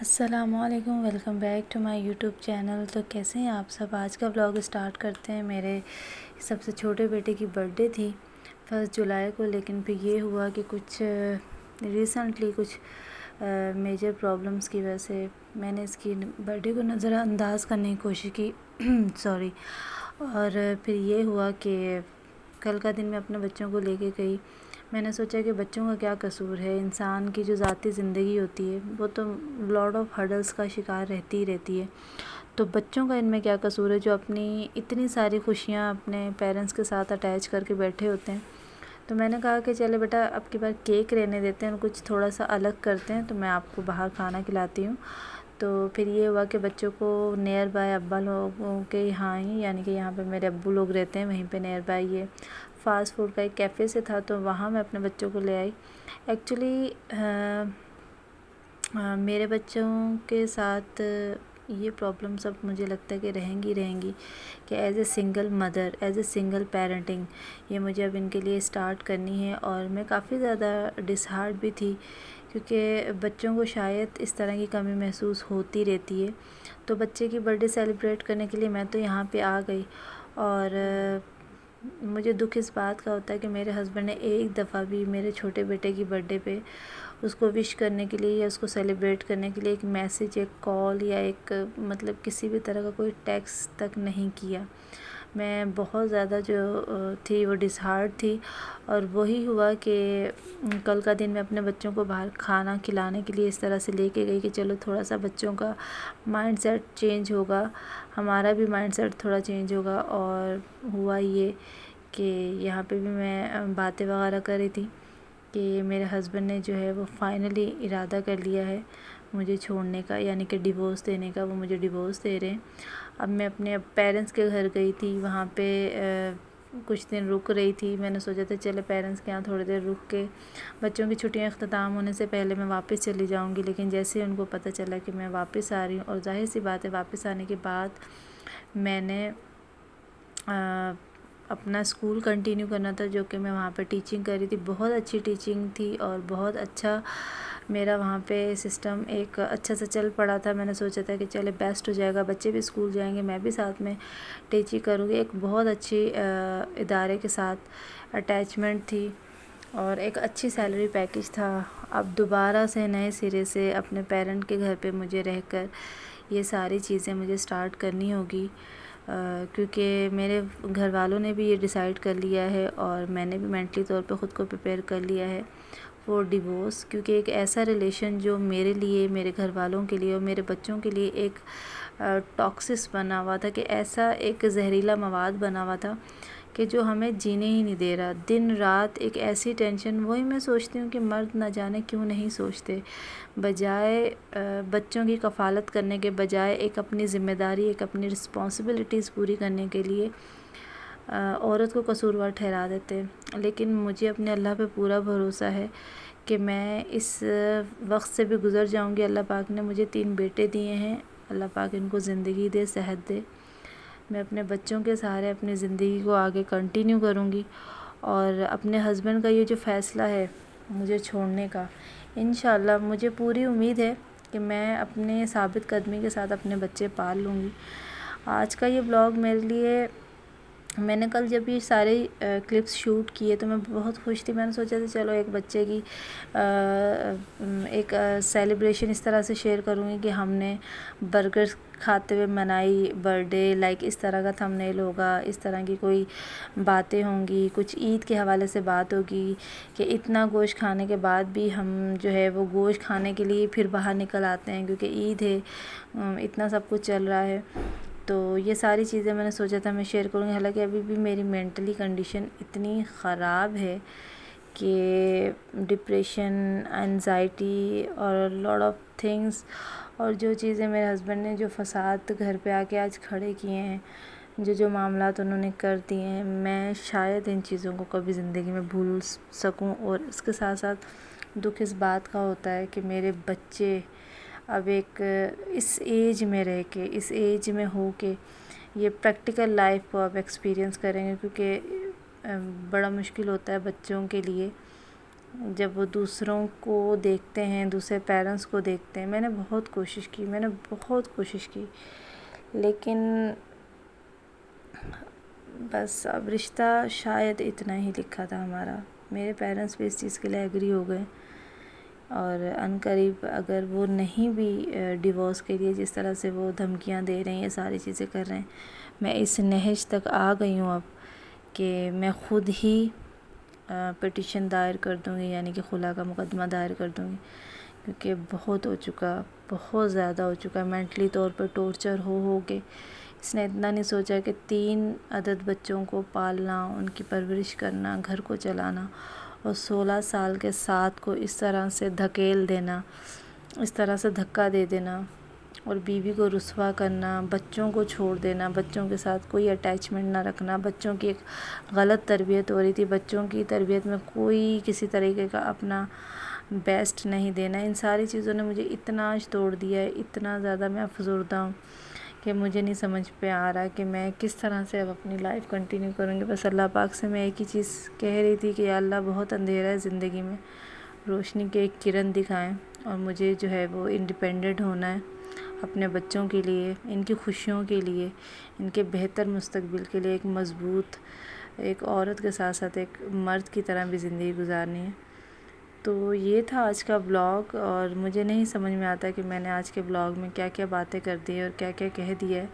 السلام علیکم، welcome back to my YouTube channel. تو کیسے ہیں آپ سب؟ آج کا ولاگ اسٹارٹ کرتے ہیں۔ میرے سب سے چھوٹے بیٹے کی برتھ ڈے تھی 1 جولائی کو، لیکن پھر یہ ہوا کہ کچھ ریسنٹلی کچھ میجر پرابلمس کی وجہ سے میں نے اس کی برتھ ڈے کو نظر انداز کرنے کی کوشش کی سوری۔ اور پھر یہ ہوا کہ کل کا دن میں اپنے بچوں کو لے کے گئی۔ میں نے سوچا کہ بچوں کا کیا قصور ہے، انسان کی جو ذاتی زندگی ہوتی ہے وہ تو لاٹ آف ہرڈلس کا شکار رہتی ہے، تو بچوں کا ان میں کیا قصور ہے جو اپنی اتنی ساری خوشیاں اپنے پیرنٹس کے ساتھ اٹیچ کر کے بیٹھے ہوتے ہیں۔ تو میں نے کہا کہ چلے بیٹا اب کی بار کیک رہنے دیتے ہیں، کچھ تھوڑا سا الگ کرتے ہیں، تو میں آپ کو باہر کھانا کھلاتی ہوں۔ تو پھر یہ ہوا کہ بچوں کو نیئر بائی ابا لوگوں کے یہاں ہی، یعنی کہ یہاں پہ میرے ابو لوگ رہتے ہیں، وہیں پہ نیئر بائی یہ فاسٹ فوڈ کا ایک کیفے سے تھا، تو وہاں میں اپنے بچوں کو لے آئی۔ ایکچولی میرے بچوں کے ساتھ یہ پرابلم سب مجھے لگتا ہے کہ رہیں گی کہ as a single mother, as a single parenting یہ مجھے اب ان کے لیے اسٹارٹ کرنی ہے۔ اور میں کافی زیادہ ڈس ہارٹ بھی تھی، کیونکہ بچوں کو شاید اس طرح کی کمی محسوس ہوتی رہتی ہے۔ تو بچے کی برتھ ڈے سیلیبریٹ کرنے کے لیے میں تو یہاں پہ آ گئی، اور مجھے دکھ اس بات کا ہوتا ہے کہ میرے ہسبینڈ نے ایک دفعہ بھی میرے چھوٹے بیٹے کی برتھ ڈے پہ اس کو وش کرنے کے لیے یا اس کو سیلیبریٹ کرنے کے لیے ایک میسیج، ایک کال یا ایک مطلب کسی بھی طرح کا کوئی ٹیکسٹ تک نہیں کیا۔ میں بہت زیادہ جو تھی وہ ڈس ہارٹ تھی، اور وہی ہوا کہ کل کا دن میں اپنے بچوں کو باہر کھانا کھلانے کے لیے اس طرح سے لے کے گئی کہ چلو تھوڑا سا بچوں کا مائنڈ سیٹ چینج ہوگا، ہمارا بھی مائنڈ سیٹ تھوڑا چینج ہوگا۔ اور ہوا یہ کہ یہاں پہ بھی میں باتیں وغیرہ کر رہی تھی کہ میرے ہسبینڈ نے جو ہے وہ فائنلی ارادہ کر لیا ہے مجھے چھوڑنے کا، یعنی کہ ڈیورس دینے کا۔ وہ مجھے ڈیورس دے رہے ہیں۔ اب میں اپنے پیرنٹس کے گھر گئی تھی، وہاں پہ کچھ دن رک رہی تھی۔ میں نے سوچا تھا چلے پیرنٹس کے یہاں تھوڑی دیر رک کے بچوں کی چھٹیاں اختتام ہونے سے پہلے میں واپس چلی جاؤں گی، لیکن جیسے ہی ان کو پتہ چلا کہ میں واپس آ رہی ہوں، اور ظاہر سی بات ہے واپس آنے کے بعد میں نے اپنا اسکول کنٹینیو کرنا تھا، جو کہ میں وہاں پہ ٹیچنگ کر رہی تھی۔ بہت اچھی ٹیچنگ تھی اور بہت اچھا میرا وہاں پہ سسٹم ایک اچھا سا چل پڑا تھا۔ میں نے سوچا تھا کہ چلے بیسٹ ہو جائے گا، بچے بھی اسکول جائیں گے، میں بھی ساتھ میں ٹیچنگ کروں گی۔ ایک بہت اچھی ادارے کے ساتھ اٹیچمنٹ تھی اور ایک اچھی سیلری پیکیج تھا۔ اب دوبارہ سے نئے سرے سے اپنے پیرنٹ کے گھر پہ مجھے رہ کر یہ ساری چیزیں مجھے سٹارٹ کرنی ہوگی، کیونکہ میرے گھر والوں نے بھی یہ ڈیسائیڈ کر لیا ہے، اور میں نے بھی مینٹلی طور پہ خود کو پریپیئر کر لیا ہے فور ڈیورس، کیونکہ ایک ایسا ریلیشن جو میرے لیے، میرے گھر والوں کے لیے اور میرے بچوں کے لیے ایک ٹاکسس بنا ہوا تھا، کہ ایسا ایک زہریلا مواد بنا ہوا تھا کہ جو ہمیں جینے ہی نہیں دے رہا۔ دن رات ایک ایسی ٹینشن، وہی میں سوچتی ہوں کہ مرد نہ جانے کیوں نہیں سوچتے، بجائے بچوں کی کفالت کرنے کے بجائے ایک اپنی ذمہ داری، ایک اپنی رسپانسبلٹیز پوری کرنے کے لیے عورت کو قصوروار ٹھہرا دیتے ہیں۔ لیکن مجھے اپنے اللہ پہ پورا بھروسہ ہے کہ میں اس وقت سے بھی گزر جاؤں گی۔ اللہ پاک نے مجھے 3 بیٹے دیے ہیں، اللہ پاک ان کو زندگی دے، صحت دے۔ میں اپنے بچوں کے سہارے اپنی زندگی کو آگے کنٹینیو کروں گی، اور اپنے ہسبینڈ کا یہ جو فیصلہ ہے مجھے چھوڑنے کا، انشاءاللہ مجھے پوری امید ہے کہ میں اپنے ثابت قدمی کے ساتھ اپنے بچے پال لوں گی۔ آج کا یہ ولاگ میرے لیے، میں نے کل جب یہ سارے کلپس شوٹ کیے تو میں بہت خوش تھی۔ میں نے سوچا تھا چلو ایک بچے کی ایک سیلیبریشن اس طرح سے شیئر کروں گی کہ ہم نے برگر کھاتے ہوئے منائی برتھ ڈے، لائک اس طرح کا تھمبنیل ہوگا، اس طرح کی کوئی باتیں ہوں گی، کچھ عید کے حوالے سے بات ہوگی کہ اتنا گوشت کھانے کے بعد بھی ہم جو ہے وہ گوشت کھانے کے لیے پھر باہر نکل آتے ہیں، کیونکہ عید ہے، اتنا سب کچھ چل رہا ہے۔ تو یہ ساری چیزیں میں نے سوچا تھا میں شیئر کروں گی، حالانکہ ابھی بھی میری مینٹلی کنڈیشن اتنی خراب ہے کہ ڈپریشن، انزائٹی اور لاٹ آف تھنگس، اور جو چیزیں میرے ہسبینڈ نے جو فساد گھر پہ آ کے آج کھڑے کیے ہیں، جو معاملات انہوں نے کر دیے ہیں، میں شاید ان چیزوں کو کبھی زندگی میں بھول سکوں۔ اور اس کے ساتھ ساتھ دکھ اس بات کا ہوتا ہے کہ میرے بچے اب ایک اس ایج میں رہ کے، اس ایج میں ہو کے یہ پریکٹیکل لائف کو اب ایکسپیرینس کریں گے، کیونکہ بڑا مشکل ہوتا ہے بچوں کے لیے جب وہ دوسروں کو دیکھتے ہیں، دوسرے پیرنٹس کو دیکھتے ہیں. میں نے بہت کوشش کی لیکن بس اب رشتہ شاید اتنا ہی لکھا تھا ہمارا. میرے پیرنٹس بھی اس چیز کے لیے ایگری ہو گئے، اور عنقریب اگر وہ نہیں بھی ڈیورس کے لیے جس طرح سے وہ دھمکیاں دے رہے ہیں، یہ ساری چیزیں کر رہے ہیں، میں اس نہج تک آ گئی ہوں اب کہ میں خود ہی پٹیشن دائر کر دوں گی، یعنی کہ خلا کا مقدمہ دائر کر دوں گی، کیونکہ بہت ہو چکا، بہت زیادہ ہو چکا. مینٹلی طور پر ٹورچر ہو کے اس نے اتنا نہیں سوچا کہ 3 عدد بچوں کو پالنا، ان کی پرورش کرنا، گھر کو چلانا، اور 16 سال کے ساتھ کو اس طرح سے دھکیل دینا، اس طرح سے دھکا دے دینا، اور بیوی کو رسوا کرنا، بچوں کو چھوڑ دینا، بچوں کے ساتھ کوئی اٹیچمنٹ نہ رکھنا، بچوں کی ایک غلط تربیت ہو رہی تھی، بچوں کی تربیت میں کوئی کسی طریقے کا اپنا بیسٹ نہیں دینا. ان ساری چیزوں نے مجھے اتنا توڑ دیا ہے، اتنا زیادہ میں افسردہ ہوں کہ مجھے نہیں سمجھ پہ آ رہا کہ میں کس طرح سے اب اپنی لائف کنٹینیو کروں گی. بس اللہ پاک سے میں ایک ہی چیز کہہ رہی تھی کہ یا اللہ بہت اندھیرا ہے زندگی میں، روشنی کے ایک کرن دکھائیں، اور مجھے جو ہے وہ انڈیپینڈنٹ ہونا ہے اپنے بچوں کے لیے، ان کی خوشیوں کے لیے، ان کے بہتر مستقبل کے لیے. ایک مضبوط ایک عورت کے ساتھ ساتھ ایک مرد کی طرح بھی زندگی گزارنی ہے. تو یہ تھا آج کا بلاگ، اور مجھے نہیں سمجھ میں آتا کہ میں نے آج کے بلاگ میں کیا کیا باتیں کر دی اور کیا کیا کہہ دیا ہے.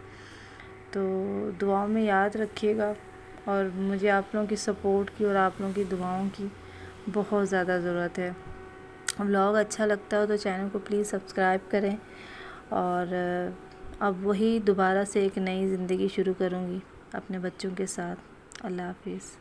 تو دعاؤں میں یاد رکھیے گا، اور مجھے آپ لوگوں کی سپورٹ کی اور آپ لوگوں کی دعاؤں کی بہت زیادہ ضرورت ہے. بلاگ اچھا لگتا ہو تو چینل کو پلیز سبسکرائب کریں، اور اب وہی دوبارہ سے ایک نئی زندگی شروع کروں گی اپنے بچوں کے ساتھ. اللہ حافظ.